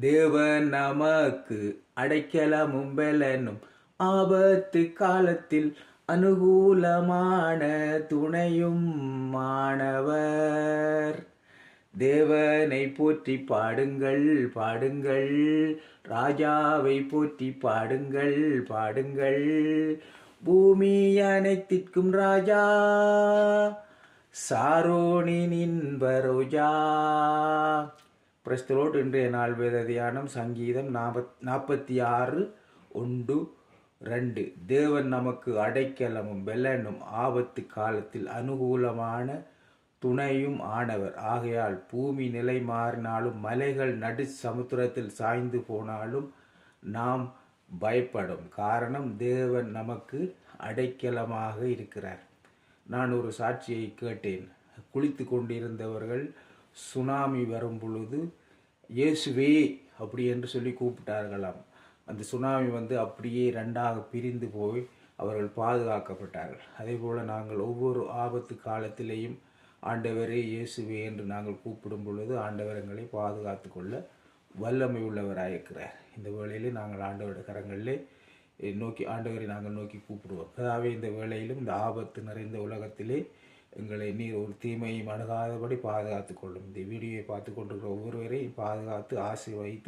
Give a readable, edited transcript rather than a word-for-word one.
தேவன் நமக்கு அடைக்கலமும் பெலனும் ஆபத்து காலத்தில் அனுகூலமான துணையும் மாணவர். தேவனை போற்றி பாடுங்கள் பாடுங்கள், ராஜாவை போற்றி பாடுங்கள் பாடுங்கள், பூமி அனைத்திற்கும் ராஜா சாரோனின் இன்ப ரோஜா. பிரஸ்தலோட். இன்றைய நாள் வேத தியானம் சங்கீதம் 46:1-2. தேவன் நமக்கு அடைக்கலமும் பெலனும் ஆபத்து காலத்தில் அனுகூலமான துணையும் ஆனவர். ஆகையால் பூமி நிலை மாறினாலும் மலைகள் நடு சமுத்திரத்தில் சாய்ந்து போனாலும் நாம் பயப்படும். காரணம், தேவன் நமக்கு அடைக்கலமாக இருக்கிறார். நான் ஒரு சாட்சியை கேட்டேன். குளித்து கொண்டிருந்தவர்கள் சுனாமி வரும் பொழுது இயேசுவே அப்படி என்று சொல்லி கூப்பிட்டார்களாம். அந்த சுனாமி அப்படியே ரெண்டாக பிரிந்து போய் அவர்கள் பாதுகாக்கப்பட்டார்கள். அதே போல் நாங்கள் ஒவ்வொரு ஆபத்து காலத்திலேயும் ஆண்டவரே இயேசுவே என்று நாங்கள் கூப்பிடும் பொழுது ஆண்டவர் எங்களை பாதுகாத்து கொள்ள வல்லமை உள்ளவராயிருக்கிறார். இந்த வேளையிலே நாங்கள் ஆண்டவருடைய கரங்களிலே ஆண்டவரை நாங்கள் நோக்கி கூப்பிடுவோம். அதாவது இந்த வேளையிலும் இந்த ஆபத்து நிறைந்த உலகத்திலே எங்களை நீர் ஒரு தீமையும் அணுகாதபடி பாதுகாத்து கொள்ளும். இந்த வீடியோவை பார்த்து கொண்டிருக்கிற ஒவ்வொருவரையும் பாதுகாத்து ஆசீர்வதித்து